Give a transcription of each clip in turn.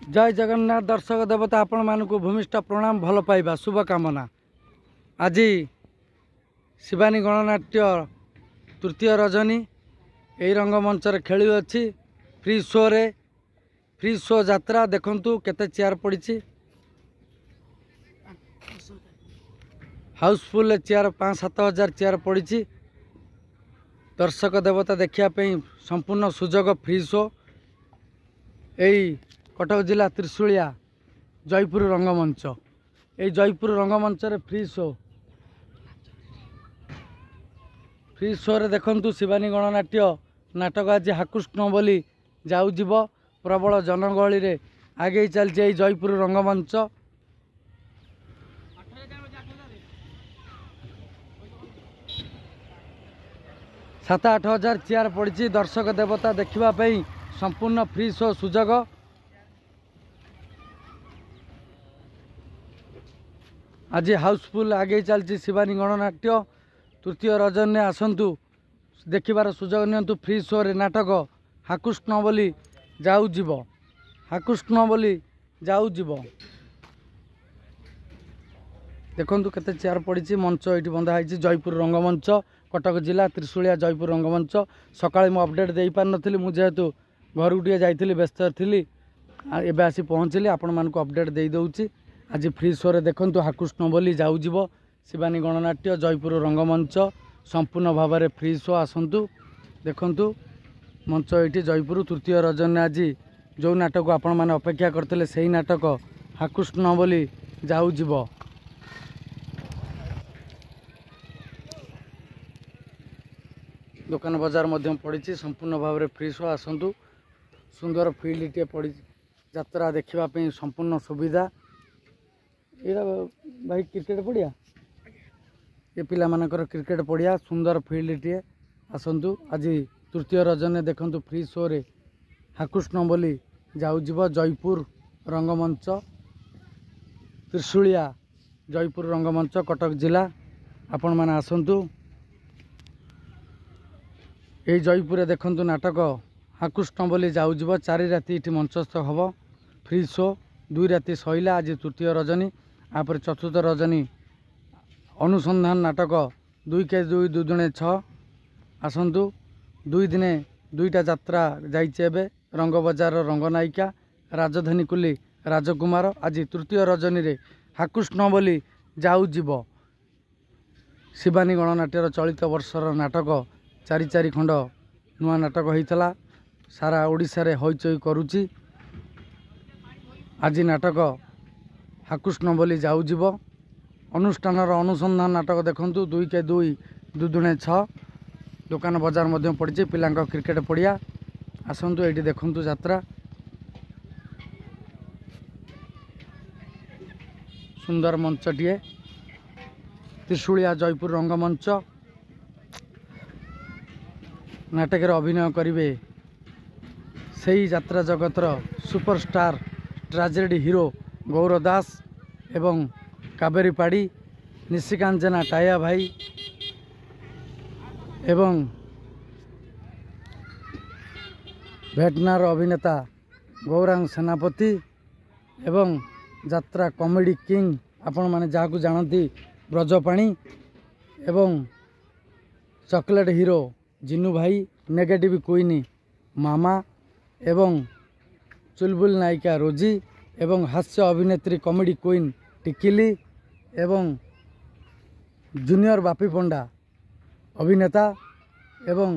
जय जगन्नाथ दर्शक देवता आपण मानक भूमिष्ठ प्रणाम भल पाइबा शुभकामना। आज शिवानी गणनाट्य तृतीय रजनी यही रंगमंच खेली अच्छी फ्री शो यात्रा देखंतु केते चेयर पड़ी हाउसफुल चेयर 5-7 हजार चेयर पड़ी। दर्शक देवता देखापी संपूर्ण सुजोग फ्री शो यही कटक जिला त्रिशूलिया जयपुर रंगमंच यही जयपुर रंगमंच फ्री शो रे देखंतु शिवानी गणनाट्य नाटक आज हाकुष्ण बोली जाऊ जीव प्रबल जनगहली रे आगे चलती जयपुर रंगमंच। 7-8 हजार चेयर पड़ी। दर्शक देवता देखापी संपूर्ण फ्री शो सुजोग आज हाउसफुल आगे चलती शिवानी गणनाट्य तृतीय रजन ने आसतु देखिबार सुजोग नियंतु फ्री शो रे नाटक हाकुष्ण बोली जाऊ जीव हाकुष्ण बोली जाऊ जीव देखंतु केते चेयर पड़ी। मंच ये बंधा है जयपुर रंगमंच कटक जिला त्रिशूलिया जयपुर रंगमंच। सकाळे मु अपडेट दे पार नथिली मु जेहेतु घर गुटिए जाइथिली व्यस्त थिली एबे आसी पहुँचली आपण मानक अपडेट दे दउची। आज फ्री शो रे देखंतु हाकुष्ण बोली जाऊ जीव शिवानी गणनाट्य जयपुर रंगमंच संपूर्ण भाव में फ्री शो आसतु देखंतु मंच ये जयपुर तृतीय रजन आज जो नाटक आपण माने अपेक्षा करते से नाटक हाकुष्ण बोली जाऊ जीव। दुकान बजार पड़ी संपूर्ण भाव में फ्री शो आसतु सुंदर फील्ड टे पड़ी यात्रा देखापी संपूर्ण सुविधा। ये भाई क्रिकेट पड़िया ये पिला मानकर क्रिकेट पड़िया सुंदर फील्ड टे आसतु आज तृतीय रजन देखंतु फ्री शो रे हाकुष्ण बोली जाऊ जीव जयपुर रंगमंच त्रिशूलिया जयपुर रंगमंच कटक जिला आपण माने आसतु यही जयपुर देखंतु नाटक हाकुष्ण बोली जाऊ जीव 4 राति ये मंचस्थ हम फ्री शो 2 राति सैला आज तृतीय रजनी आपर चतुर्थ रजनी अनुसंधान नाटक 2 के 2 2 दुणे 6 आसतु 2 दिने 2टा यात्रा जाइए रंग बजार रंगनायिका राजधानी कुली राजकुमार आज तृतीय रजनी रे हाकुष्ण बोली जाऊ जीव शिवानी गणनाट्यर चलित वर्षर नाटक 4 खंड नुआ नाटक होता सारा ओडिशा रे हईचई करुची। आज नाटक हाकुष्ण बोली जाऊ जीव अनुष्ठान अनुसंधान नाटक देखंतु 2 के 2 2 दुणे 6 दुकान बजार पड़ी पिला क्रिकेट पड़िया आसतु ये देखंतु यात्रा सुंदर मंचटीए त्रिशूलिया जयपुर रंगमंच नाटक अभिनय करिवे सही यात्रा जगतर सुपरस्टार ट्राजेडी हीरो गौर दास एवं कावेरी पाड़ी निशिकांत जेना टाया भाई एवं भेटनार अभिनेता गौरांग सेनापति एवं यात्रा कॉमेडी किंग आपण माने जाकु जानती ब्रजपाणी एवं चॉकलेट हीरो जिन्नू भाई नेगेटिव क्वीन मामा एवं चुलबुल नायिका रोजी एवं हास्य अभिनेत्री कॉमेडी क्वीन टिकिली एवं जूनियर बापी पंडा अभिनेता एवं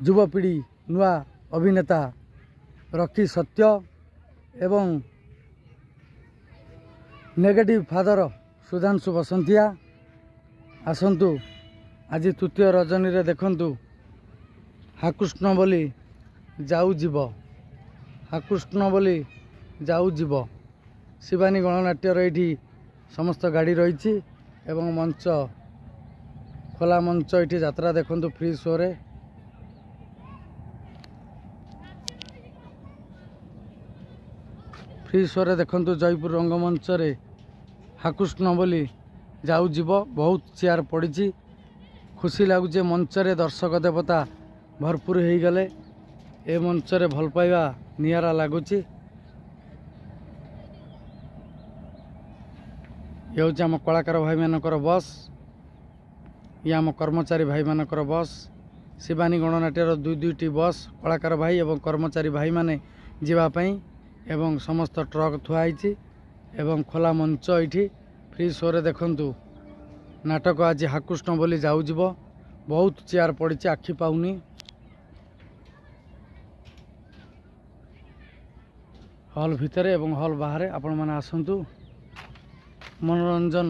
युवपीढ़ी नुआ अभिनेता रकी सत्य एवं नेगेटिव फादर सुधांशु बसंतिया आसतु आज तृतीय रजनी रे देखंतु हाकुष्ण बोली जाऊ जीव हाकुष्ण बोली जाऊ जीव शिवानी गणनाट्यर ये समस्त गाड़ी रही एवं मंच खोला मंच ये यात्रा देखंतु फ्री शो रे देखंतु जयपुर रंगमंच रे हाकुष्ण बोली जाऊ जीव बहुत चेयर पड़ी खुशी लगुच मंच रे दर्शक देवता भरपूर हो गले ए मंच रे भल पाइबा निरा लगुच ये हूँ आम कलाकार भाई मानकर बस ये आम कर्मचारी भाई मानकर बस शिवानी गणनाट्यर दुईटी बस कलाकार भाई एवं कर्मचारी भाई माने जीवाई एवं समस्त ट्रक थुआई एवं खोला मंच ये फ्री शो रे देखंतु नाटक आज हाकृष्ण बोली जाऊ जीव बहुत चेयर पड़ी आखि पाऊनी हॉल भितर एवं हॉल बाहर आपण मैंने आसतु मनोरंजन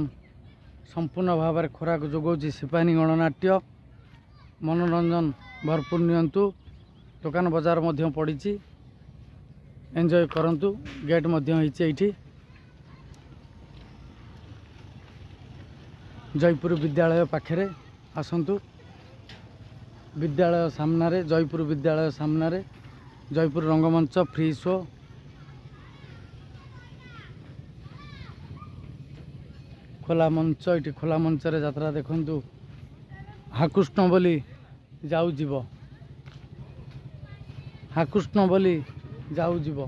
संपूर्ण भाव में खोराक जोगाऊँ शिपानी गणनाट्य मनोरंजन भरपूर नियंतु दुकान बजार पड़ी एंजॉय करंतु गेट ये जयपुर विद्यालय पाखे आसतु विद्यालय सामने जयपुर विद्यालय सामने जयपुर रंगमंच फ्री शो खोला मंच ये खोला मंच रे यात्रा देखंतु हाकृष्ण बोली जाऊ जीव हाकृष्ण बोली जाऊ जीव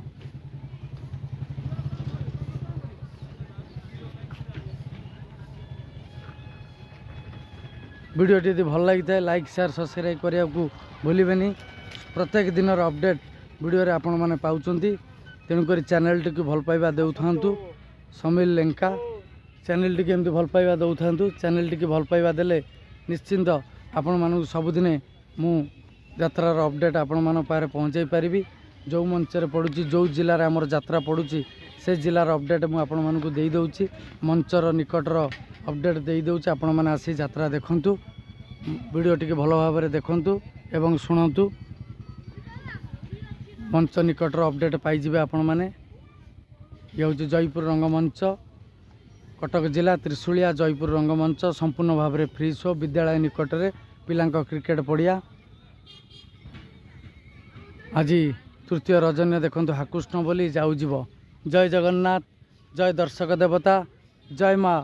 वीडियोटी यदि भल लगी था लाइक शेयर सब्सक्राइब करने को भूलें प्रत्येक दिन अपडेट वीडियो रे आपण मैंने पाँच तेणुक चैनल टी भल पाइबा दे था समीर लेंका चैनल टी एमती भल पाइबा दे था चैनल टी भल पाइबा देले निश्चिंत आपण मानक सबुदिने मु यात्रार अपडेट आपण मान पारे पहुँचाई पारि जो मंचर पड़ुची जो जिलार आमर यात्रा पड़ुची से जिलार अपडेट मुझे आपण मानक दे दउची मंचर निकटर अपडेट दे दउची आपण माने आसी यात्रा देखंतु वीडियो टी भल भाव में देखंतु एवं शुणंतु मंच निकटर अपडेट पाइबे आपण माने ये हूँ जयपुर रंगमंच कटक जिला त्रिशूलिया जयपुर रंगमंच संपूर्ण भाव में फ्री शो विद्यालय निकट में पिलांक क्रिकेट पड़िया आज तृतीय रजनी देखंतु हाकृष्ण बोली जाऊ जीव जय जगन्नाथ जय दर्शक देवता जय माँ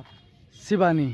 शिवानी।